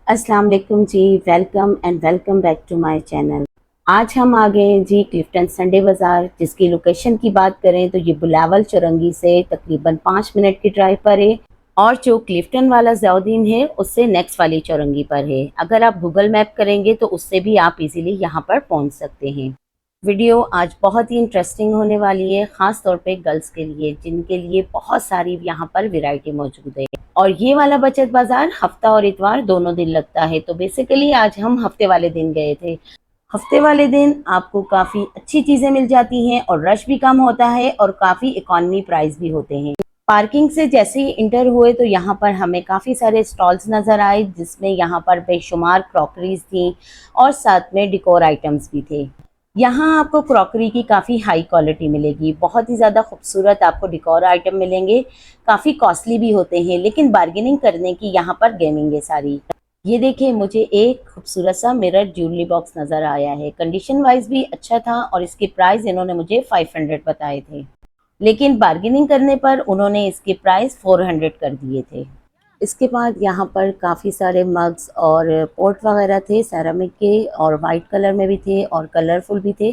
अस्सलाम वालेकुम जी। Welcome and welcome back to my channel. आज हम आ गए हैं जी क्लिफ्टन संडे बाज़ार, जिसकी लोकेशन की बात करें तो ये बुलावल चौरंगी से तकरीबन 5 मिनट की ड्राइव पर है और जो क्लिफ्टन वाला ज़ियाउद्दीन है उससे नेक्स्ट वाली चौरंगी पर है। अगर आप गूगल मैप करेंगे तो उससे भी आप इजीली यहाँ पर पहुँच सकते हैं। वीडियो आज बहुत ही इंटरेस्टिंग होने वाली है, ख़ास तौर पे गर्ल्स के लिए जिनके लिए बहुत सारी यहाँ पर वैरायटी मौजूद है। और ये वाला बचत बाज़ार हफ्ता और इतवार दोनों दिन लगता है। तो बेसिकली आज हम हफ्ते वाले दिन गए थे। हफ्ते वाले दिन आपको काफ़ी अच्छी चीज़ें मिल जाती हैं और रश भी कम होता है और काफ़ी इकॉनमी प्राइस भी होते हैं। पार्किंग से जैसे ही इंटर हुए तो यहाँ पर हमें काफ़ी सारे स्टॉल्स नज़र आए, जिसमें यहाँ पर बेशुमार क्रॉकरीज थी और साथ में डेकोर आइटम्स भी थे। यहाँ आपको क्रॉकरी की काफ़ी हाई क्वालिटी मिलेगी, बहुत ही ज़्यादा खूबसूरत आपको डेकोर आइटम मिलेंगे। काफ़ी कॉस्टली भी होते हैं, लेकिन बार्गेनिंग करने की यहाँ पर गेमिंग है सारी। ये देखिए, मुझे एक खूबसूरत सा मिरर ज्वेलरी बॉक्स नज़र आया है। कंडीशन वाइज भी अच्छा था और इसके प्राइस इन्होंने मुझे 500 बताए थे, लेकिन बार्गेनिंग करने पर उन्होंने इसके प्राइस 400 कर दिए थे। इसके बाद यहाँ पर काफ़ी सारे मग्स और पॉट वगैरह थे सेरामिक के, और वाइट कलर में भी थे और कलरफुल भी थे।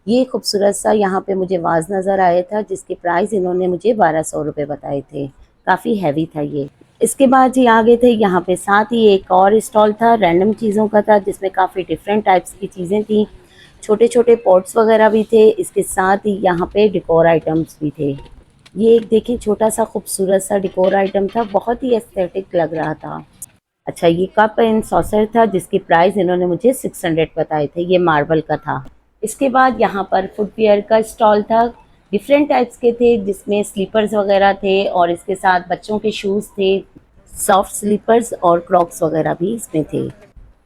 ये खूबसूरत सा यहाँ पे मुझे वाज नज़र आया था, जिसके प्राइस इन्होंने मुझे 1200 रुपये बताए थे। काफ़ी हैवी था ये। इसके बाद ये आगे थे, यहाँ पे साथ ही एक और स्टॉल था, रैंडम चीज़ों का था, जिसमें काफ़ी डिफरेंट टाइप्स की चीज़ें थी। छोटे छोटे पॉट्स वगैरह भी थे। इसके साथ ही यहाँ पे डेकोर आइटम्स भी थे। ये एक देखिए छोटा सा खूबसूरत सा डेकोर आइटम था, बहुत ही एस्थेटिक लग रहा था। अच्छा, ये कप एंड सॉसर था, जिसकी प्राइस इन्होंने मुझे 600 बताए थे। ये मार्बल का था। इसके बाद यहाँ पर फुटवियर का स्टॉल था। डिफरेंट टाइप्स के थे, जिसमें स्लीपर्स वगैरह थे और इसके साथ बच्चों के शूज़ थे। सॉफ्ट स्लीपर्स और क्रॉक्स वगैरह भी इसमें थे।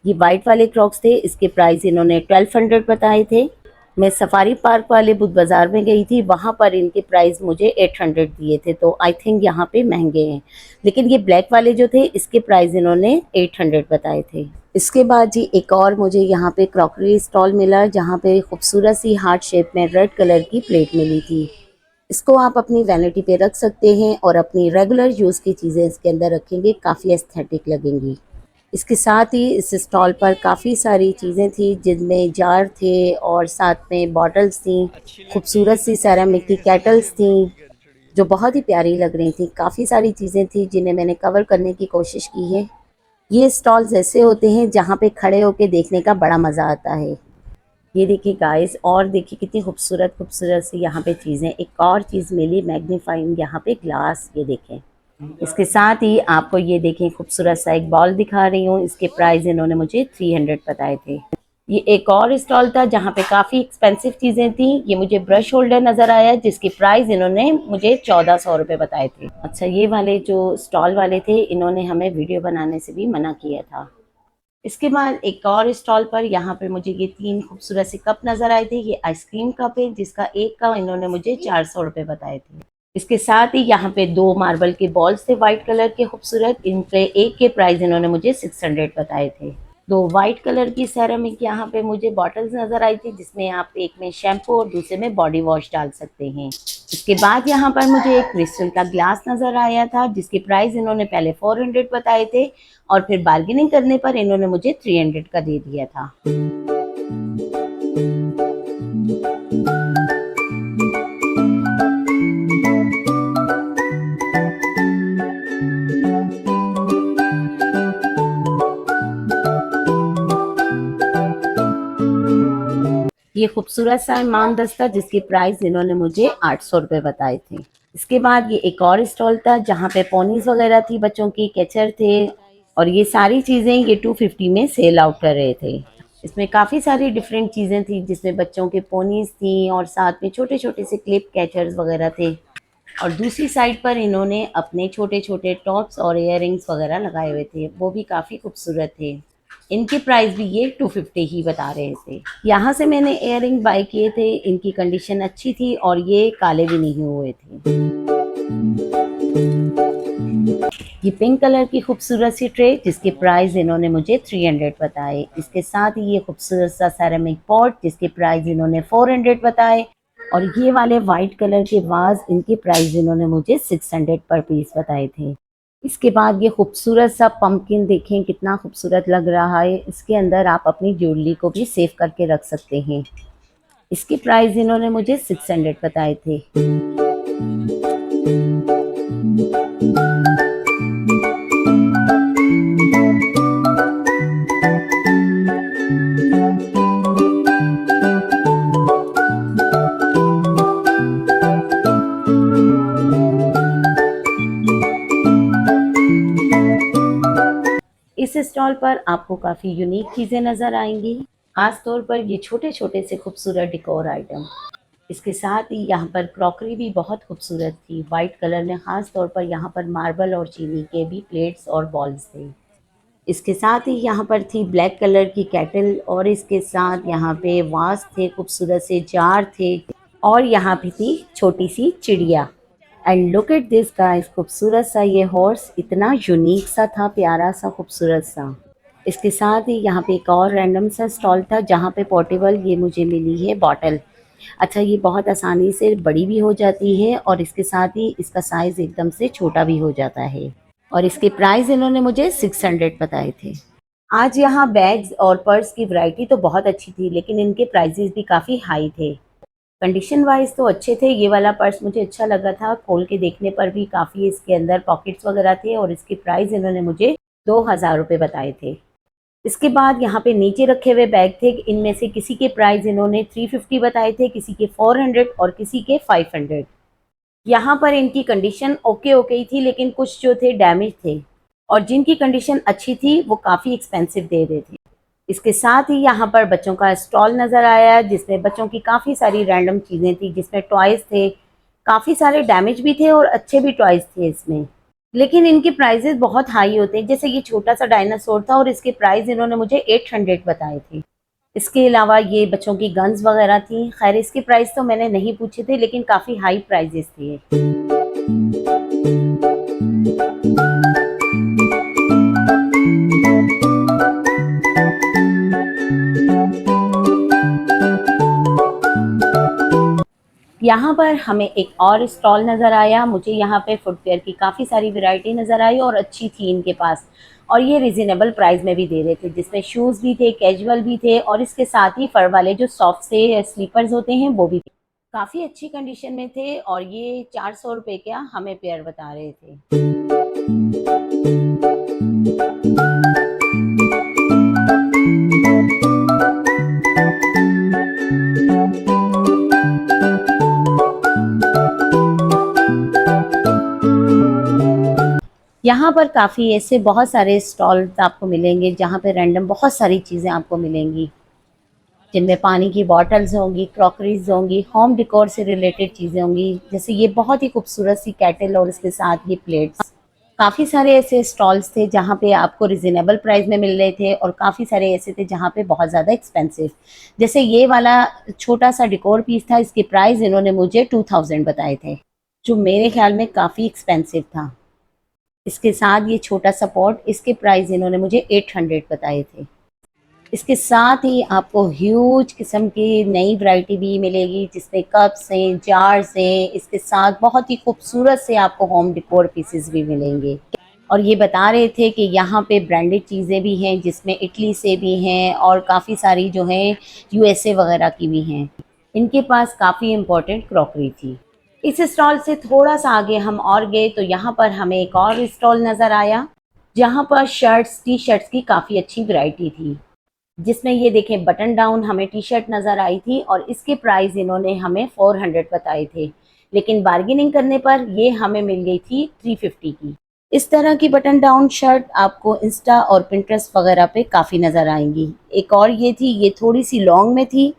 ये वाइट वाले क्रॉक्स थे, इसके प्राइस इन्होंने 1200 बताए थे। मैं सफारी पार्क वाले बुध बाज़ार में गई थी, वहाँ पर इनके प्राइस मुझे 800 दिए थे, तो आई थिंक यहाँ पे महंगे हैं। लेकिन ये ब्लैक वाले जो थे, इसके प्राइस इन्होंने 800 बताए थे। इसके बाद जी एक और मुझे यहाँ पे क्रॉकरी स्टॉल मिला, जहाँ पे खूबसूरत सी हार्ट शेप में रेड कलर की प्लेट मिली थी। इसको आप अपनी वैनिटी पे रख सकते हैं और अपनी रेगुलर यूज़ की चीज़ें इसके अंदर रखेंगे, काफ़ी एस्थेटिक लगेंगी। इसके साथ ही इस स्टॉल पर काफ़ी सारी चीज़ें थी, जिनमें जार थे और साथ में बॉटल्स थी। खूबसूरत सी सेरामिक की केटल्स थी, जो बहुत ही प्यारी लग रही थी। काफ़ी सारी चीज़ें थी जिन्हें मैंने कवर करने की कोशिश की है। ये स्टॉल्स ऐसे होते हैं जहाँ पे खड़े होके देखने का बड़ा मज़ा आता है। ये देखिए गाइस, और देखिए कितनी खूबसूरत खूबसूरत सी यहाँ पे चीज़ें। एक और चीज़ मिली मैग्नीफाइंग यहाँ पे ग्लास, ये देखें। इसके साथ ही आपको ये देखें खूबसूरत सा एक बॉल दिखा रही हूँ, इसके प्राइस इन्होंने मुझे 300 बताए थे। ये एक और स्टॉल था जहाँ पे काफ़ी एक्सपेंसिव चीज़ें थी। ये मुझे ब्रश होल्डर नज़र आया, जिसकी प्राइस इन्होंने मुझे 1400 रुपये बताए थे। अच्छा, ये वाले जो स्टॉल वाले थे, इन्होंने हमें वीडियो बनाने से भी मना किया था। इसके बाद एक और स्टॉल पर यहाँ पे मुझे ये 3 खूबसूरत से कप नज़र आए थे। ये आइसक्रीम कप है, जिसका एक का इन्होंने मुझे 400 रुपये बताए थे। इसके साथ ही यहाँ पे 2 मार्बल के बॉल्स थे वाइट कलर के खूबसूरत। इनके एक के प्राइस इन्होंने मुझे 600 बताए थे। 2 वाइट कलर की सेरेमिक यहाँ पे मुझे बॉटल्स नज़र आई थी, जिसमें आप एक में शैम्पू और दूसरे में बॉडी वॉश डाल सकते हैं। इसके बाद यहाँ पर मुझे एक क्रिस्टल का ग्लास नज़र आया था, जिसकी प्राइस इन्होंने पहले 400 बताए थे और फिर बार्गेनिंग करने पर इन्होंने मुझे 300 का दे दिया था। ये खूबसूरत सा इमाम दस्ता, जिसकी प्राइस इन्होंने मुझे 800 रुपये बताए थे। इसके बाद ये एक और स्टॉल था, जहाँ पे पोनीज वगैरह थी, बच्चों की कैचर थे और ये सारी चीज़ें ये 250 में सेल आउट कर रहे थे। इसमें काफ़ी सारी डिफरेंट चीज़ें थी, जिसमें बच्चों के पोनीज थी और साथ में छोटे छोटे से क्लिप कैचर्स वगैरह थे। और दूसरी साइड पर इन्होंने अपने छोटे छोटे टॉप्स और इयररिंग्स वगैरह लगाए हुए थे, वो भी काफ़ी खूबसूरत थे। इनके प्राइस भी ये 250 ही बता रहे थे। यहाँ से मैंने इयररिंग बाय किए थे, इनकी कंडीशन अच्छी थी और ये काले भी नहीं हुए थे। ये पिंक कलर की खूबसूरत सी ट्रे, जिसके प्राइस इन्होंने मुझे 300 बताए। इसके साथ ही ये खूबसूरत सा सेरेमिक पॉट, जिसके प्राइस इन्होंने 400 बताए। और ये वाले वाइट कलर के वाज, इनके प्राइस इन्होंने मुझे 600 पर पीस बताए थे। इसके बाद ये खूबसूरत सा पंपकिन देखें कितना खूबसूरत लग रहा है। इसके अंदर आप अपनी ज्वेलरी को भी सेव करके रख सकते हैं। इसकी प्राइस इन्होंने मुझे 600 बताए थे। इस स्टॉल पर आपको काफ़ी यूनिक चीज़ें नज़र आएंगी, खास तौर पर ये छोटे छोटे से खूबसूरत डेकोर आइटम। इसके साथ ही यहाँ पर क्रॉकरी भी बहुत खूबसूरत थी, वाइट कलर में। ख़ास तौर पर यहाँ पर मार्बल और चीनी के भी प्लेट्स और बॉल्स थे। इसके साथ ही यहाँ पर थी ब्लैक कलर की केटल, और इसके साथ यहाँ पे वास थे, खूबसूरत से जार थे, और यहाँ भी थी छोटी सी चिड़िया। And look at this guys, खूबसूरत सा ये हॉर्स, इतना यूनिक सा था, प्यारा सा, खूबसूरत सा। इसके साथ ही यहाँ पे एक और रैंडम सा स्टॉल था जहाँ पे पोर्टेबल ये मुझे मिली है बॉटल। अच्छा, ये बहुत आसानी से बड़ी भी हो जाती है और इसके साथ ही इसका साइज़ एकदम से छोटा भी हो जाता है। और इसके प्राइस इन्होंने मुझे 600 बताए थे। आज यहाँ बैग्स और पर्स की वैरायटी तो बहुत अच्छी थी, लेकिन इनके प्राइजेस भी काफ़ी हाई थे। कंडीशन वाइज तो अच्छे थे। ये वाला पर्स मुझे अच्छा लगा था, खोल के देखने पर भी काफ़ी इसके अंदर पॉकेट्स वगैरह थे, और इसके प्राइस इन्होंने मुझे 2000 रुपये बताए थे। इसके बाद यहाँ पे नीचे रखे हुए बैग थे, इनमें से किसी के प्राइस इन्होंने 350 बताए थे, किसी के 400 और किसी के 500। यहाँ पर इनकी कंडीशन ओके ओके ही थी, लेकिन कुछ जो थे डैमेज थे, और जिनकी कंडीशन अच्छी थी वो काफ़ी एक्सपेंसिव दे रहे थे। इसके साथ ही यहाँ पर बच्चों का स्टॉल नज़र आया, जिसमें बच्चों की काफ़ी सारी रैंडम चीज़ें थी, जिसमें टॉयज़ थे, काफ़ी सारे डैमेज भी थे और अच्छे भी टॉयज़ थे इसमें, लेकिन इनके प्राइजेस बहुत हाई होते हैं। जैसे ये छोटा सा डायनासोर था और इसके प्राइस इन्होंने मुझे 800 बताए थे। इसके अलावा ये बच्चों की गन्स वगैरह थी। खैर, इसके प्राइस तो मैंने नहीं पूछे थे, लेकिन काफ़ी हाई प्राइजेस थे। यहाँ पर हमें एक और स्टॉल नज़र आया। मुझे यहाँ पे फुटवेयर की काफ़ी सारी वैरायटी नज़र आई और अच्छी थी इनके पास, और ये रिजनेबल प्राइस में भी दे रहे थे, जिसमें शूज़ भी थे, कैजुअल भी थे, और इसके साथ ही फर वाले जो सॉफ्ट से स्लीपर्स होते हैं वो भी थे। काफ़ी अच्छी कंडीशन में थे, और ये 400 रुपये का हमें पेयर बता रहे थे। यहाँ पर काफ़ी ऐसे बहुत सारे स्टॉल्स आपको मिलेंगे जहाँ पे रैंडम बहुत सारी चीज़ें आपको मिलेंगी, जिनमें पानी की बॉटल्स होंगी, क्रॉकरीज होंगी, होम डेकोर से रिलेटेड चीज़ें होंगी। जैसे ये बहुत ही खूबसूरत सी केटल और इसके साथ ये प्लेट्स। काफ़ी सारे ऐसे स्टॉल्स थे जहाँ पे आपको रिजनेबल प्राइस में मिल रहे थे, और काफ़ी सारे ऐसे थे जहाँ पे बहुत ज़्यादा एक्सपेंसिव। जैसे ये वाला छोटा सा डेकोर पीस था, इसके प्राइस इन्होंने मुझे 2000 बताए थे, जो मेरे ख्याल में काफ़ी एक्सपेंसिव था। इसके साथ ये छोटा सा पॉट, इसके प्राइस इन्होंने मुझे 800 बताए थे। इसके साथ ही आपको ह्यूज किस्म की नई वैरायटी भी मिलेगी, जिसमें कप्स हैं, जार्स हैं। इसके साथ बहुत ही खूबसूरत से आपको होम डेकोर पीसेस भी मिलेंगे। और ये बता रहे थे कि यहाँ पे ब्रांडेड चीज़ें भी हैं, जिसमें इटली से भी हैं और काफ़ी सारी जो हैं यूएसए वगैरह की भी हैं। इनके पास काफ़ी इम्पोर्टेंट क्रॉकरी थी। इस स्टॉल से थोड़ा सा आगे हम और गए तो यहाँ पर हमें एक और स्टॉल नज़र आया, जहाँ पर शर्ट्स, टी शर्ट्स की काफ़ी अच्छी वैरायटी थी, जिसमें ये देखें बटन डाउन हमें टी शर्ट नज़र आई थी, और इसके प्राइस इन्होंने हमें 400 बताए थे, लेकिन बार्गेनिंग करने पर ये हमें मिल गई थी 350 की। इस तरह की बटन डाउन शर्ट आपको इंस्टा और पिंटरेस्ट वगैरह पे काफ़ी नज़र आएंगी। एक और ये थी, ये थोड़ी सी लॉन्ग में थी,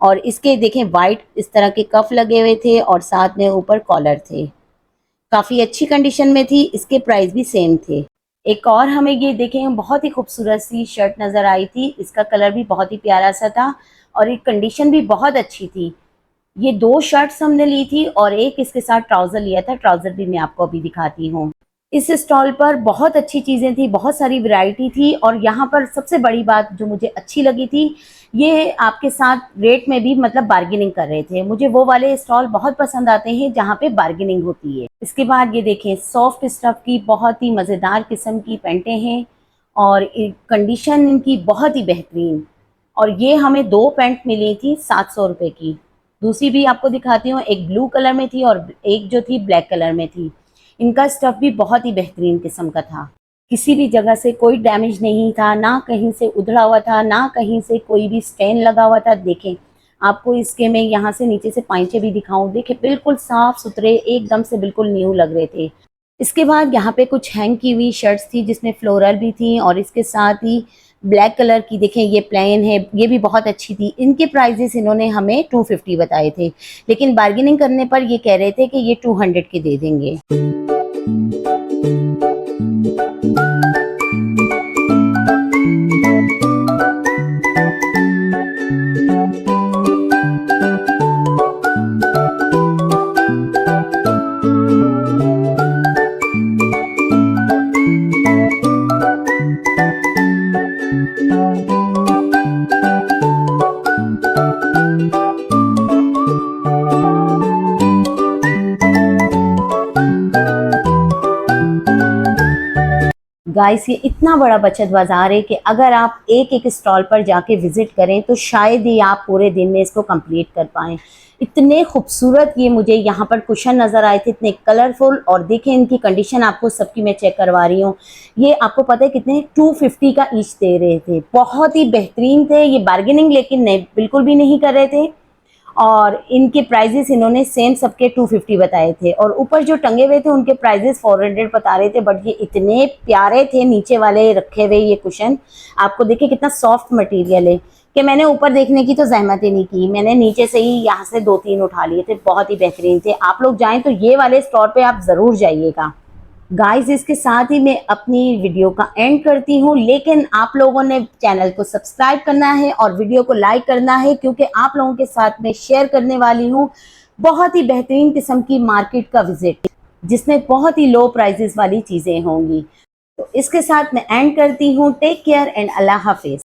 और इसके देखें वाइट इस तरह के कफ लगे हुए थे, और साथ में ऊपर कॉलर थे। काफ़ी अच्छी कंडीशन में थी, इसके प्राइस भी सेम थे। एक और हमें ये देखें बहुत ही खूबसूरत सी शर्ट नज़र आई थी, इसका कलर भी बहुत ही प्यारा सा था, और एक कंडीशन भी बहुत अच्छी थी। ये 2 शर्ट्स हमने ली थी, और एक इसके साथ ट्राउज़र लिया था। ट्राउज़र भी मैं आपको अभी दिखाती हूँ। इस स्टॉल पर बहुत अच्छी चीज़ें थी, बहुत सारी वैरायटी थी और यहाँ पर सबसे बड़ी बात जो मुझे अच्छी लगी थी, ये आपके साथ रेट में भी मतलब बार्गेनिंग कर रहे थे। मुझे वो वाले स्टॉल बहुत पसंद आते हैं जहाँ पे बार्गेनिंग होती है। इसके बाद ये देखें, सॉफ्ट स्टफ की बहुत ही मज़ेदार किस्म की पैंटें हैं और कंडीशन इनकी बहुत ही बेहतरीन। और ये हमें 2 पैंट मिली थी 700 रुपए की। दूसरी भी आपको दिखाती हूँ, एक ब्लू कलर में थी और एक जो थी ब्लैक कलर में थी। इनका स्टफ भी बहुत ही बेहतरीन किस्म का था। किसी भी जगह से कोई डैमेज नहीं था, ना कहीं से उधड़ा हुआ था, ना कहीं से कोई भी स्टेन लगा हुआ था। देखें, आपको इसके मैं यहाँ से नीचे से पाइंचे भी दिखाऊं, देखें बिल्कुल साफ सुथरे एकदम से बिल्कुल न्यू लग रहे थे। इसके बाद यहाँ पे कुछ हैंग की हुई शर्ट्स थी जिसमें फ्लोरल भी थी और इसके साथ ही ब्लैक कलर की, देखें ये प्लेन है, ये भी बहुत अच्छी थी। इनके प्राइजेस इन्होंने हमें 250 बताए थे, लेकिन बार्गेनिंग करने पर ये कह रहे थे कि ये 200 के दे देंगे। गाइस, ये इतना बड़ा बचत बाजार है कि अगर आप एक एक स्टॉल पर जाके विजिट करें तो शायद ही आप पूरे दिन में इसको कंप्लीट कर पाएं। इतने खूबसूरत ये मुझे यहाँ पर कुशन नज़र आए थे, इतने कलरफुल। और देखें इनकी कंडीशन आपको सबकी मैं चेक करवा रही हूँ। ये आपको पता है कितने 250 का ईच दे रहे थे, बहुत ही बेहतरीन थे। ये बार्गेनिंग लेकिन नहीं, बिल्कुल भी नहीं कर रहे थे। और इनके प्राइजेस इन्होंने सेम सबके 250 बताए थे और ऊपर जो टंगे हुए थे उनके प्राइजेस 400 बता रहे थे। बट ये इतने प्यारे थे नीचे वाले रखे हुए ये कुशन, आपको देखिए कितना सॉफ्ट मटेरियल है कि मैंने ऊपर देखने की तो जहमत ही नहीं की, मैंने नीचे से ही यहाँ से 2-3 उठा लिए थे। बहुत ही बेहतरीन थे। आप लोग जाएं तो ये वाले स्टोर पे आप ज़रूर जाइएगा। गाइस, इसके साथ ही मैं अपनी वीडियो का एंड करती हूँ, लेकिन आप लोगों ने चैनल को सब्सक्राइब करना है और वीडियो को लाइक करना है, क्योंकि आप लोगों के साथ मैं शेयर करने वाली हूँ बहुत ही बेहतरीन किस्म की मार्केट का विजिट, जिसमें बहुत ही लो प्राइजेस वाली चीज़ें होंगी। तो इसके साथ मैं एंड करती हूँ। टेक केयर एंड अल्लाह हाफिज।